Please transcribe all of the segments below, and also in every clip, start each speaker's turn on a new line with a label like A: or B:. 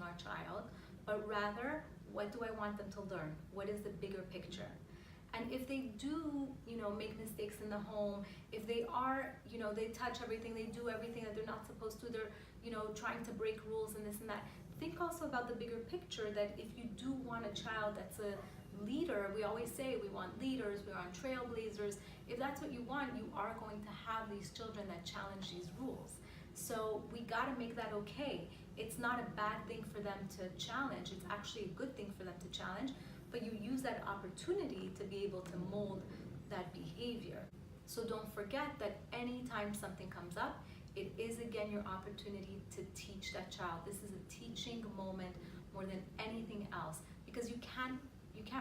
A: punishing our child, but rather, what do I want them to learn? What is the bigger picture? And if they do, make mistakes in the home, if they are, they touch everything, they do everything that they're not supposed to, they're, trying to break rules and this and that. Think also about the bigger picture, that if you do want a child that's a leader, we always say we want leaders, we want trailblazers. If that's what you want, you are going to have these children that challenge these rules. So we gotta make that okay. It's not a bad thing for them to challenge, it's actually a good thing for them to challenge, but you use that opportunity to be able to mold that behavior. So don't forget that anytime something comes up, it is again your opportunity to teach that child. This is a teaching moment more than anything else, because you can't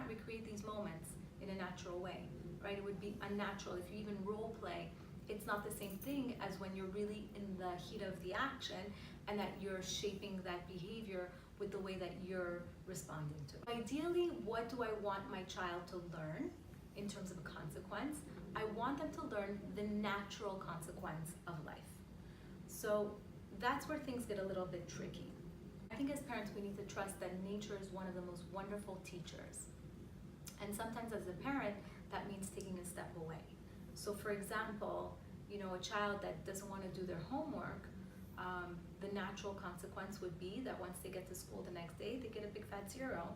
A: recreate these moments in a natural way, right? It would be unnatural. If you even role play, it's not the same thing as when you're really in the heat of the action and that you're shaping that behavior with the way that you're responding to. Ideally, what do I want my child to learn in terms of a consequence? I want them to learn the natural consequence of life. So that's where things get a little bit tricky. I think as parents, we need to trust that nature is one of the most wonderful teachers. And sometimes as a parent, that means taking a step away. So for example, a child that doesn't want to do their homework, the natural consequence would be that once they get to school the next day, they get a big fat 0.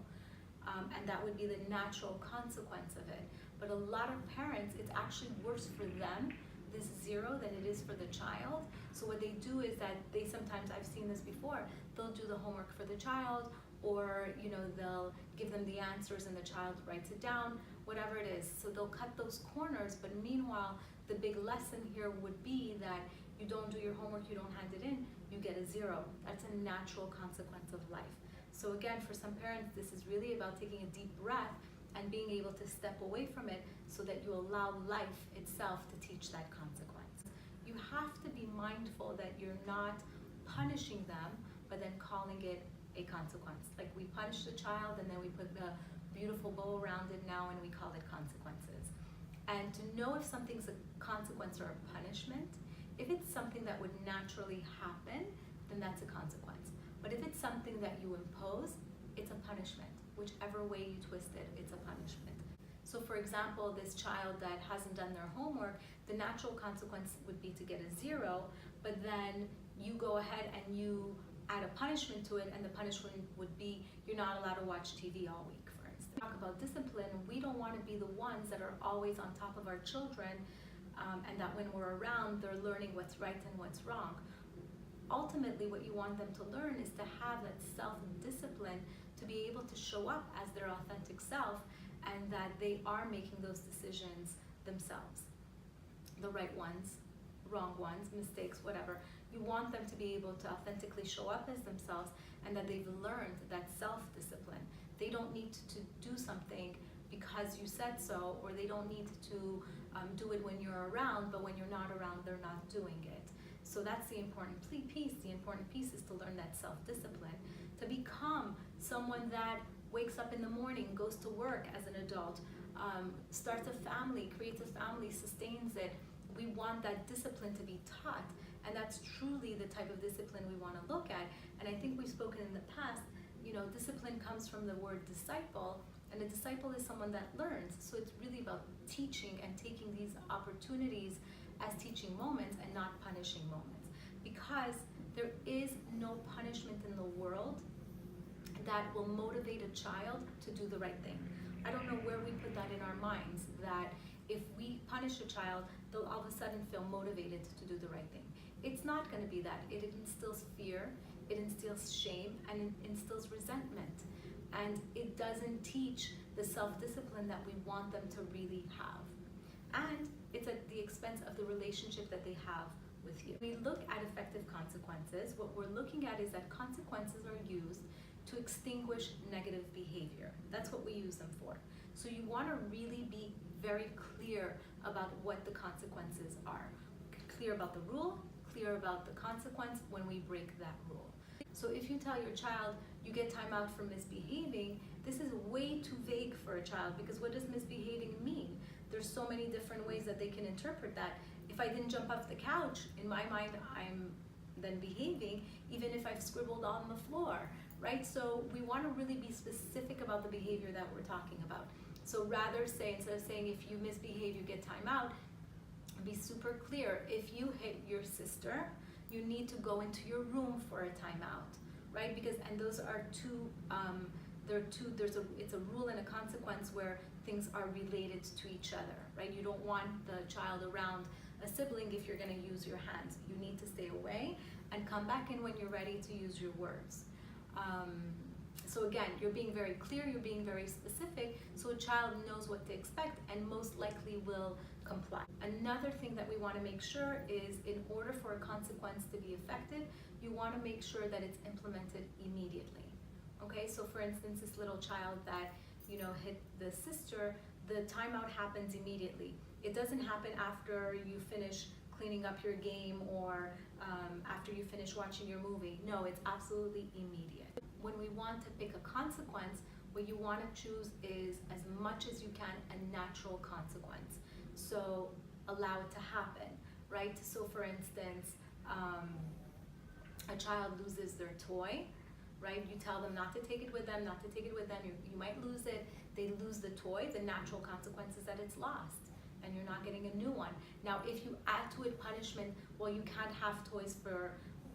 A: And that would be the natural consequence of it. But a lot of parents, it's actually worse for them, this 0, than it is for the child. So what they do is that they sometimes, I've seen this before, they'll do the homework for the child, or they'll give them the answers and the child writes it down, whatever it is. So they'll cut those corners, but meanwhile, the big lesson here would be that you don't do your homework, you don't hand it in, you get a 0. That's a natural consequence of life. So again, for some parents, this is really about taking a deep breath and being able to step away from it so that you allow life itself to teach that consequence. You have to be mindful that you're not punishing them, but then calling it a consequence. Like we punish the child and then we put the beautiful bow around it now and we call it consequences. And to know if something's a consequence or a punishment, if it's something that would naturally happen, then that's a consequence. But if it's something that you impose, it's a punishment. Whichever way you twist it, it's a punishment. So for example, this child that hasn't done their homework, the natural consequence would be to get a 0, but then you go ahead and you add a punishment to it, and the punishment would be you're not allowed to watch TV all week, for instance. Talk about discipline, we don't want to be the ones that are always on top of our children, and that when we're around, they're learning what's right and what's wrong. Ultimately, what you want them to learn is to have that self-discipline to be able to show up as their authentic self, and that they are making those decisions themselves. The right ones, wrong ones, mistakes, whatever. You want them to be able to authentically show up as themselves, and that they've learned that self-discipline. They don't need to do something because you said so, or they don't need to do it when you're around, but when you're not around, they're not doing it. So that's the important piece. The important piece is to learn that self-discipline, to become someone that wakes up in the morning, goes to work as an adult, starts a family, creates a family, sustains it. We want that discipline to be taught, and that's truly the type of discipline we want to look at. And I think we've spoken in the past, discipline comes from the word disciple, and a disciple is someone that learns. So it's really about teaching and taking these opportunities as teaching moments and not punishing moments, because there is no punishment in the world that will motivate a child to do the right thing. I don't know where we put that in our minds, that if we punish a child, they'll all of a sudden feel motivated to do the right thing. It's not going to be that. It instills fear, it instills shame, and it instills resentment. And it doesn't teach the self-discipline that we want them to really have. And it's at the expense of the relationship that they have with you. When we look at effective consequences, what we're looking at is that consequences are used to extinguish negative behavior. That's what we use them for. So you want to really be very clear about what the consequences are. Clear about the rule, clear about the consequence when we break that rule. So if you tell your child you get time out for misbehaving, this is way too vague for a child, because what does misbehaving mean? There's so many different ways that they can interpret that. If I didn't jump off the couch, in my mind, I'm then behaving, even if I've scribbled on the floor, right? right? So we want to really be specific about the behavior that we're talking about. So rather say, instead of saying if you misbehave, you get time out, be super clear. If you hit your sister, you need to go into your room for a timeout, right? Because, and those are two, it's a rule and a consequence where things are related to each other, right? You don't want the child around a sibling if you're gonna use your hands. You need to stay away and come back in when you're ready to use your words. So again, you're being very clear, you're being very specific, so a child knows what to expect and most likely will comply. Another thing that we want to make sure is, in order for a consequence to be effective, you want to make sure that it's implemented immediately. Okay, so for instance, this little child that, you know, hit the sister, the timeout happens immediately. It doesn't happen after you finish cleaning up your game or after you finish watching your movie. No, it's absolutely immediate. When we want to pick a consequence, what you want to choose is, as much as you can, a natural consequence. So allow it to happen, right? So for instance, a child loses their toy, right? You tell them not to take it with them, not to take it with them. You might lose it. They lose the toy. The natural consequence is that it's lost and you're not getting a new one. Now, if you add to it punishment, well, you can't have toys for,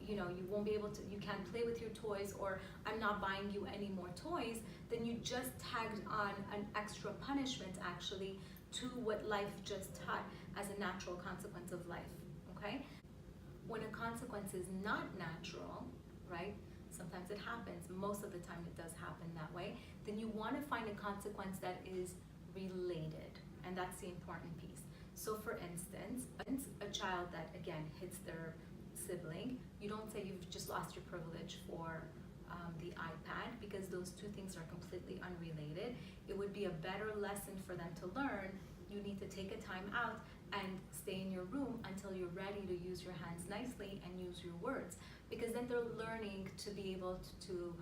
A: you know, you won't be able to, you can't play with your toys, or I'm not buying you any more toys, then you just tagged on an extra punishment actually to what life just taught as a natural consequence of life, okay? When a consequence is not natural, right? Sometimes it happens, most of the time it does happen that way, then you want to find a consequence that is related, and that's the important piece. So for instance, a child that, again, hits their sibling, you don't say you've just lost your privilege for the iPad, because those two things are completely unrelated. It would be a better lesson for them to learn. You need to take a time out and stay in your room until you're ready to use your hands nicely and use your words, because then they're learning to be able to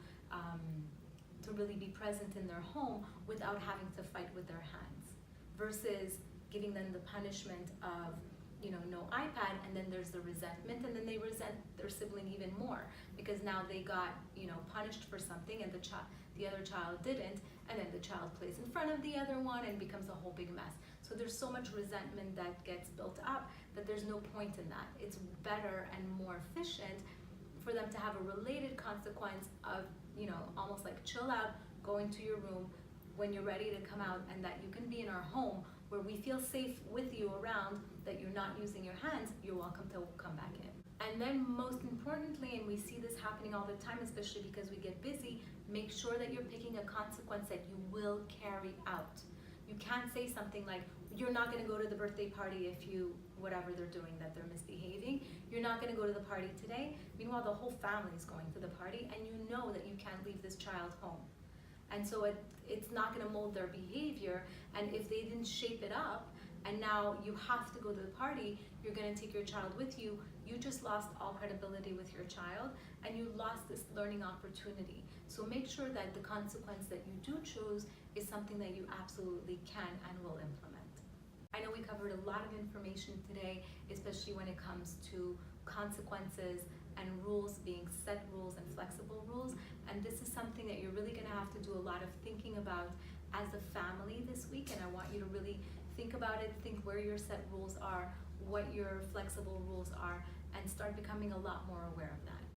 A: really be present in their home without having to fight with their hands, versus giving them the punishment of, you know, no iPad, and then there's the resentment, and then they resent their sibling even more because now they got, you know, punished for something and the other child didn't, and then the child plays in front of the other one and becomes a whole big mess. So there's so much resentment that gets built up that there's no point in that. It's better and more efficient for them to have a related consequence of, you know, almost like chill out, go into your room when you're ready to come out, and that you can be in our home where we feel safe with you around, that you're not using your hands, you're welcome to come back in. And then most importantly, and we see this happening all the time, especially because we get busy, make sure that you're picking a consequence that you will carry out. You can't say something like, you're not gonna go to the birthday party if you, whatever they're doing, that they're misbehaving. You're not gonna go to the party today. Meanwhile, the whole family is going to the party, and you know that you can't leave this child home. And so it's not gonna mold their behavior, and if they didn't shape it up, and now you have to go to the party, you're gonna take your child with you, you just lost all credibility with your child, and you lost this learning opportunity. So make sure that the consequence that you do choose is something that you absolutely can and will implement. I know we covered a lot of information today, especially when it comes to consequences and rules, being set rules and flexible rules, and this is something that you're really gonna have to do a lot of thinking about as a family this week, and I want you to really think about it, think where your set rules are, what your flexible rules are, and start becoming a lot more aware of that.